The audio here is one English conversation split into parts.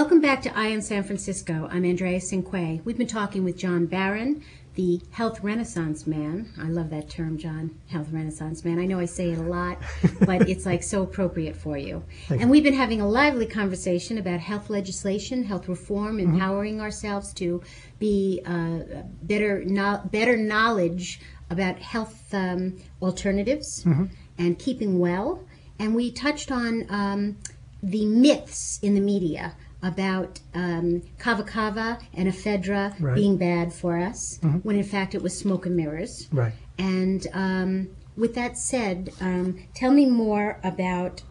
Welcome back to Eye on San Francisco. I'm Andrea Cinque. We've been talking with John Barron, the health renaissance man. I love that term, John, health renaissance man. I know I say it a lot, but it's like so appropriate for you. And we've been having a lively conversation about health legislation, health reform, empowering ourselves to be better knowledge about health alternatives and keeping well. And we touched on the myths in the media about kava kava and ephedra being bad for us, when in fact it was smoke and mirrors. Right. And with that said, tell me more about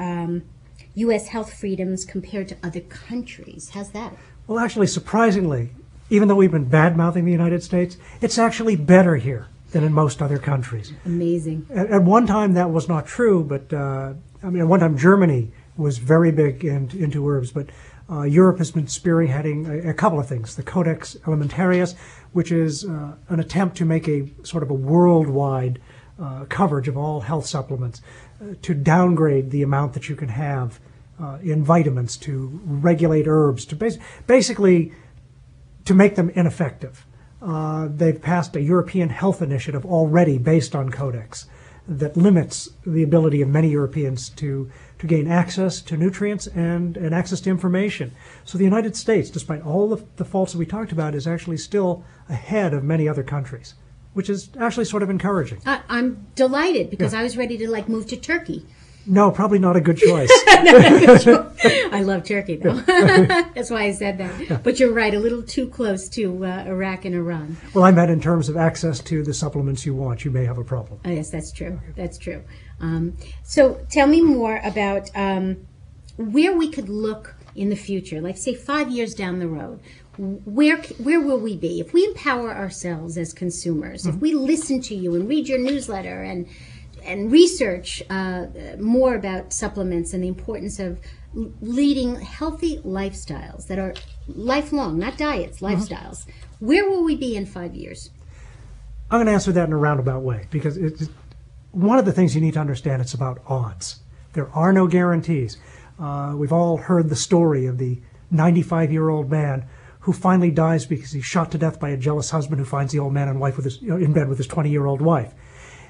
U.S. health freedoms compared to other countries. How's that? Well, actually, surprisingly, even though we've been bad-mouthing the United States, it's actually better here than in most other countries. Amazing. At one time, that was not true, but at one time Germany was very big into herbs, but Europe has been spearheading a couple of things. The Codex Alimentarius, which is an attempt to make a sort of a worldwide coverage of all health supplements, to downgrade the amount that you can have in vitamins, to regulate herbs, to basically to make them ineffective. They've passed a European health initiative already based on Codex that limits the ability of many Europeans to gain access to nutrients and access to information. So the United States, despite all the faults that we talked about, is actually still ahead of many other countries, which is actually sort of encouraging. I'm delighted because I was ready to move to Turkey. No, probably not a good choice. I love Turkey, though. That's why I said that. Yeah. But you're right, a little too close to Iraq and Iran. Well, I meant in terms of access to the supplements you want. You may have a problem. Oh, yes, that's true. Okay. That's true. So tell me more about where we could look in the future, like say 5 years down the road. Where will we be? If we empower ourselves as consumers, if we listen to you and read your newsletter and research more about supplements and the importance of leading healthy lifestyles that are lifelong, not diets, lifestyles. Where will we be in 5 years? I'm going to answer that in a roundabout way because it's one of the things you need to understand. It's about odds. There are no guarantees. We've all heard the story of the 95-year-old man who finally dies because he's shot to death by a jealous husband who finds the old man and wife with in bed with his 20-year-old wife.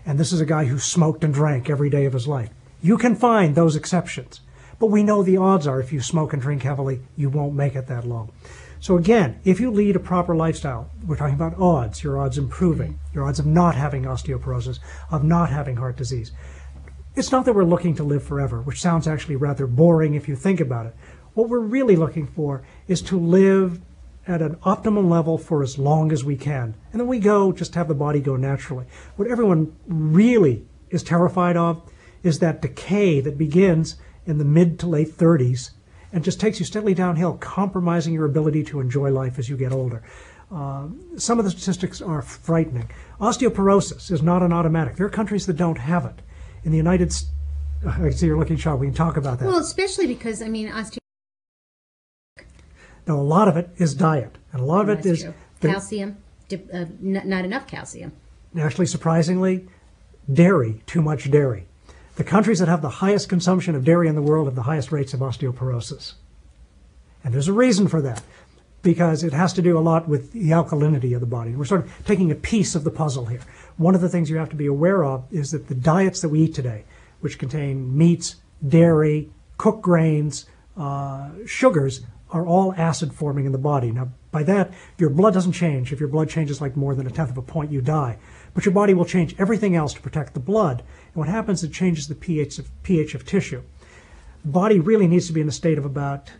And this is a guy who smoked and drank every day of his life. You can find those exceptions. But we know the odds are if you smoke and drink heavily, you won't make it that long. So again, if you lead a proper lifestyle, we're talking about odds, your odds improving, your odds of not having osteoporosis, of not having heart disease. It's not that we're looking to live forever, which sounds actually rather boring if you think about it. What we're really looking for is to live at an optimum level for as long as we can. And then we just have the body go naturally. What everyone really is terrified of is that decay that begins in the mid to late 30s and just takes you steadily downhill, compromising your ability to enjoy life as you get older. Some of the statistics are frightening. Osteoporosis is not an automatic. There are countries that don't have it. In the United States, I see you're looking sharp. We can talk about that. Well, especially because, No, a lot of it is diet, and a lot of it is calcium, not enough calcium. Actually, surprisingly, dairy, too much dairy. The countries that have the highest consumption of dairy in the world have the highest rates of osteoporosis. And there's a reason for that, because it has to do a lot with the alkalinity of the body. We're sort of taking a piece of the puzzle here. One of the things you have to be aware of is that the diets that we eat today, which contain meats, dairy, cooked grains, sugars, are all acid forming in the body. Now, by that, your blood doesn't change. If your blood changes like more than 1/10 of a point, you die. But your body will change everything else to protect the blood. And what happens, it changes the pH of tissue. The body really needs to be in a state of about,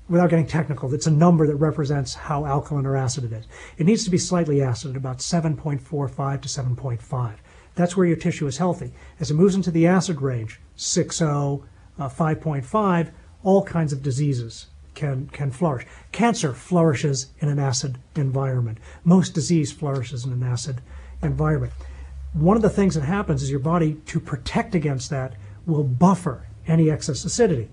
without getting technical, it's a number that represents how alkaline or acid it is. It needs to be slightly acid at about 7.45 to 7.5. That's where your tissue is healthy. As it moves into the acid range, 6.0, 5.5, all kinds of diseases can flourish. Cancer flourishes in an acid environment. Most disease flourishes in an acid environment. One of the things that happens is your body, to protect against that, will buffer any excess acidity.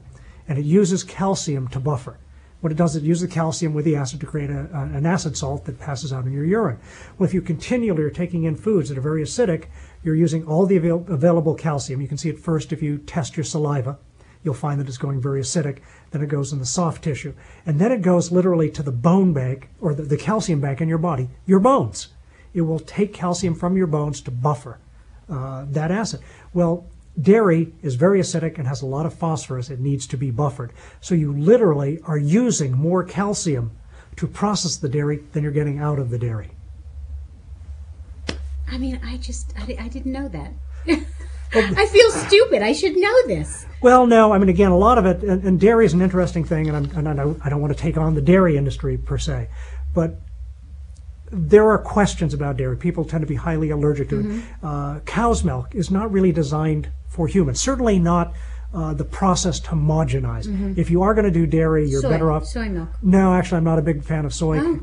And it uses calcium to buffer. What it does, it uses the calcium with the acid to create an acid salt that passes out in your urine. Well, if you continually are taking in foods that are very acidic, you're using all the available calcium. You can see it first if you test your saliva. you'll find that it's going very acidic. Then it goes in the soft tissue. And then it goes literally to the bone bank, or the calcium bank in your body, your bones. It will take calcium from your bones to buffer that acid. Well, dairy is very acidic and has a lot of phosphorus. It needs to be buffered. So you literally are using more calcium to process the dairy than you're getting out of the dairy. I mean, I didn't know that. I feel stupid. I should know this. Well, no. I mean, again, a lot of it, and dairy is an interesting thing, and I don't want to take on the dairy industry per se, but there are questions about dairy. People tend to be highly allergic to it. Cow's milk is not really designed for humans. Certainly not the processed homogenized. If you are going to do dairy, you're better off. Soy milk. No, actually, I'm not a big fan of soy. Oh.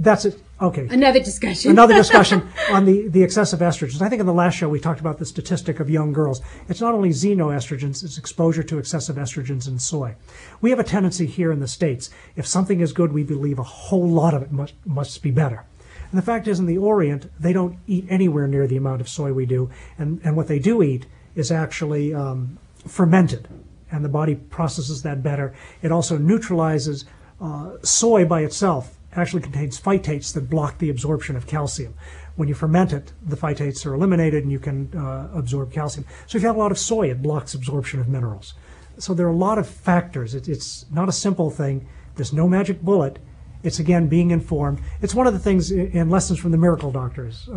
That's it. Okay. Another discussion. Another discussion on the excessive estrogens. I think in the last show we talked about the statistic of young girls. It's not only xenoestrogens, it's exposure to excessive estrogens in soy. We have a tendency here in the States, if something is good, we believe a whole lot of it must be better. And the fact is, in the Orient, they don't eat anywhere near the amount of soy we do. And what they do eat is actually fermented, and the body processes that better. It also neutralizes soy by itself. Actually contains phytates that block the absorption of calcium. When you ferment it, the phytates are eliminated and you can absorb calcium. So if you have a lot of soy, it blocks absorption of minerals. So there are a lot of factors. It's not a simple thing. There's no magic bullet. It's, again, being informed. It's one of the things in Lessons from the Miracle Doctors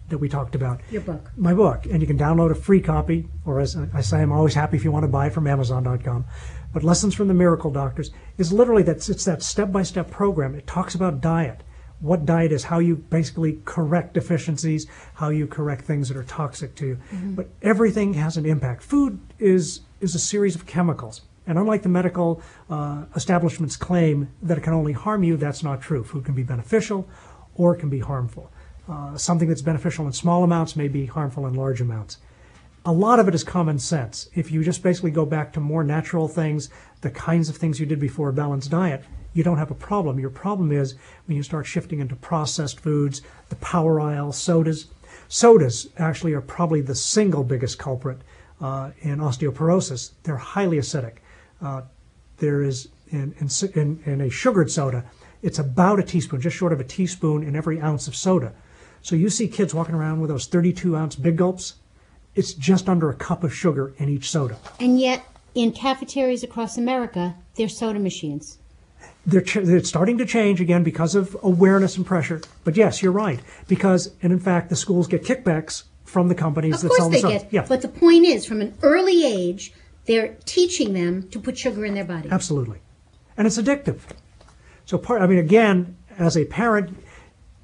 that we talked about. Your book. My book. And you can download a free copy, or as I say, I'm always happy if you want to buy it from Amazon.com. But Lessons from the Miracle Doctors is literally it's that step-by-step program. It talks about diet, what diet is, how you basically correct deficiencies, how you correct things that are toxic to you. But everything has an impact. Food is a series of chemicals. And unlike the medical establishment's claim that it can only harm you, that's not true. Food can be beneficial or it can be harmful. Something that's beneficial in small amounts may be harmful in large amounts. A lot of it is common sense. If you just basically go back to more natural things, the kinds of things you did before a balanced diet, you don't have a problem. Your problem is when you start shifting into processed foods, the power aisle, sodas. Sodas actually are probably the single biggest culprit in osteoporosis. They're highly acidic. There is, in a sugared soda, it's about a teaspoon, just short of a teaspoon in every ounce of soda. So you see kids walking around with those 32-ounce big gulps. It's just under a cup of sugar in each soda. And yet, in cafeterias across America, there's soda machines. They're starting to change again because of awareness and pressure. But yes, you're right. And in fact, the schools get kickbacks from the companies that sell the soda. Of course they get. But the point is, from an early age, they're teaching them to put sugar in their body. Absolutely. And it's addictive. So again, as a parent,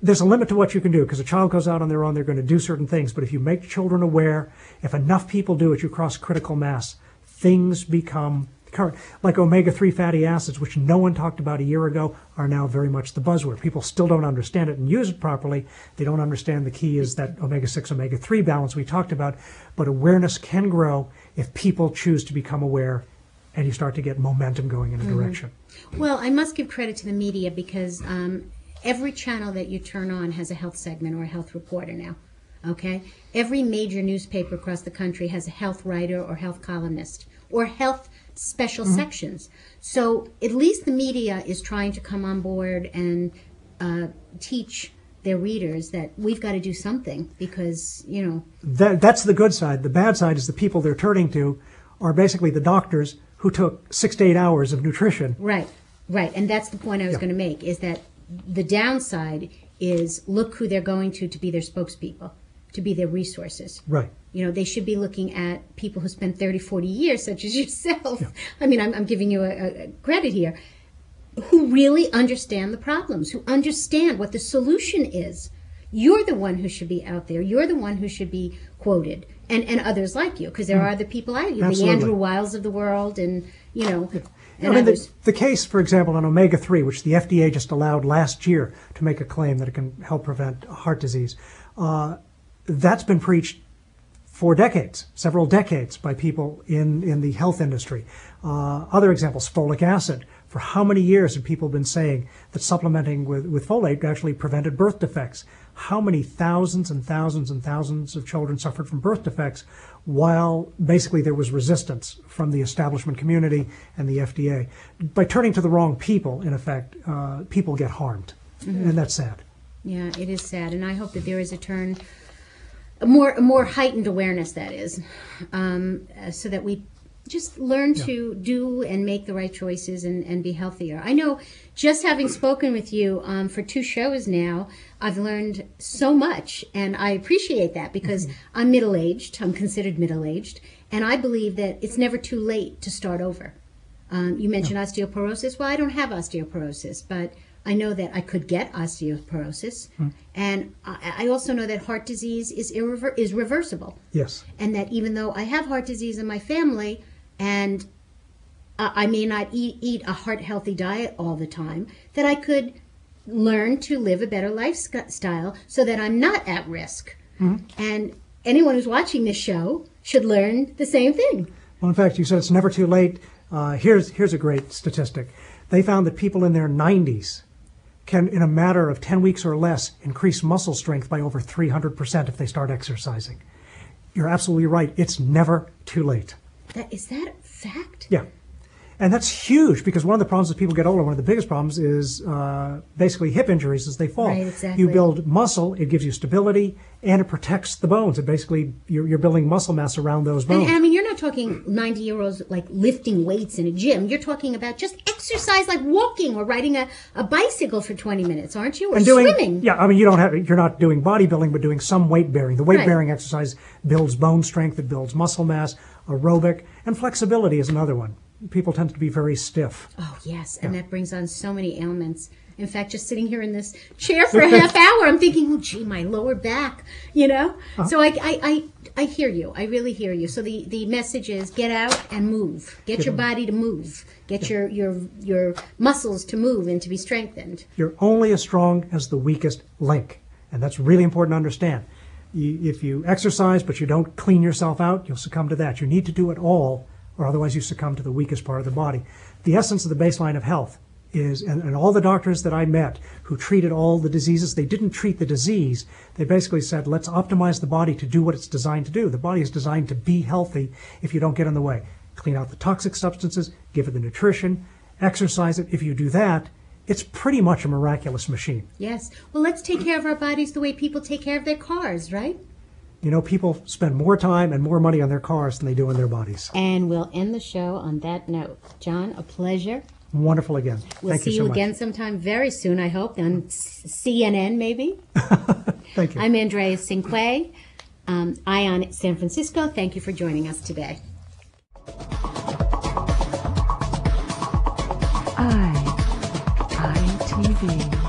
there's a limit to what you can do, because a child goes out on their own, they're going to do certain things. But if you make children aware, if enough people do it, you cross critical mass, things become current. Like omega-3 fatty acids, which no one talked about a year ago, are now very much the buzzword. People still don't understand it and use it properly. They don't understand the key is that omega-6, omega-3 balance we talked about. But awareness can grow if people choose to become aware, and you start to get momentum going in a direction. Well, I must give credit to the media, because every channel that you turn on has a health segment or a health reporter now, okay? Every major newspaper across the country has a health writer or health columnist or health special sections. So at least the media is trying to come on board and teach their readers that we've got to do something, because, you know. That's the good side. The bad side is the people they're turning to are basically the doctors who took 6 to 8 hours of nutrition. Right. And that's the point I was going to make, is that the downside is, look who they're going to be their spokespeople, to be their resources. Right. You know, they should be looking at people who spent 30, 40 years, such as yourself. Yeah. I mean, I'm giving you a credit here, who really understand the problems, who understand what the solution is. You're the one who should be out there. You're the one who should be quoted, and others like you, because there are other people like you, the Andrew Wiles of the world, and, you know. Yeah. I mean, the case, for example, on omega-3, which the FDA just allowed last year to make a claim that it can help prevent heart disease, that's been preached for decades, several decades, by people in the health industry. Other examples, folic acid. For how many years have people been saying that supplementing with folate actually prevented birth defects? How many thousands and thousands and thousands of children suffered from birth defects while basically there was resistance from the establishment community and the FDA? By turning to the wrong people, in effect, people get harmed. And that's sad. Yeah, it is sad. And I hope that there is a turn, a more heightened awareness, that is, so that we just learn to do and make the right choices and be healthier. I know, just having spoken with you for 2 shows now, I've learned so much, and I appreciate that because I'm middle-aged. I'm considered middle-aged, and I believe that it's never too late to start over. You mentioned osteoporosis. Well, I don't have osteoporosis, but I know that I could get osteoporosis, and I also know that heart disease is reversible. Yes. And that even though I have heart disease in my family, and I may not eat a heart-healthy diet all the time, that I could learn to live a better lifestyle so that I'm not at risk. And anyone who's watching this show should learn the same thing. Well, in fact, you said it's never too late. Here's a great statistic. They found that people in their 90s can, in a matter of 10 weeks or less, increase muscle strength by over 300% if they start exercising. You're absolutely right. It's never too late. Is that a fact? Yeah. And that's huge because one of the problems as people get older, one of the biggest problems is basically hip injuries as they fall. Right, exactly. You build muscle, it gives you stability, and it protects the bones. It basically, you're building muscle mass around those bones. And I mean, you're not talking 90-year-olds like lifting weights in a gym. You're talking about just exercise like walking or riding a bicycle for 20 minutes, aren't you? Or swimming. Yeah, I mean, you're not doing bodybuilding, but doing some weight bearing. The weight bearing exercise builds bone strength, it builds muscle mass, aerobic, and flexibility is another one. People tend to be very stiff. Oh, yes. And that brings on so many ailments. In fact, just sitting here in this chair for a half hour, I'm thinking, oh, gee, my lower back, you know? So I hear you. I really hear you. So the message is get out and move. Get your body to move. Get your muscles to move and to be strengthened. You're only as strong as the weakest link. And that's really important to understand. If you exercise but you don't clean yourself out, you'll succumb to that. You need to do it all, or otherwise you succumb to the weakest part of the body. The essence of the baseline of health is, and all the doctors that I met who treated all the diseases, they didn't treat the disease. They basically said, let's optimize the body to do what it's designed to do. The body is designed to be healthy if you don't get in the way. Clean out the toxic substances, give it the nutrition, exercise it. If you do that, it's pretty much a miraculous machine. Yes. Well, let's take care of our bodies the way people take care of their cars, right? You know, people spend more time and more money on their cars than they do on their bodies. And we'll end the show on that note. John, a pleasure. Wonderful again. We'll see you again sometime very soon, I hope, on CNN maybe. Thank you. I'm Andrea Cinque, Ion San Francisco. Thank you for joining us today. ITV.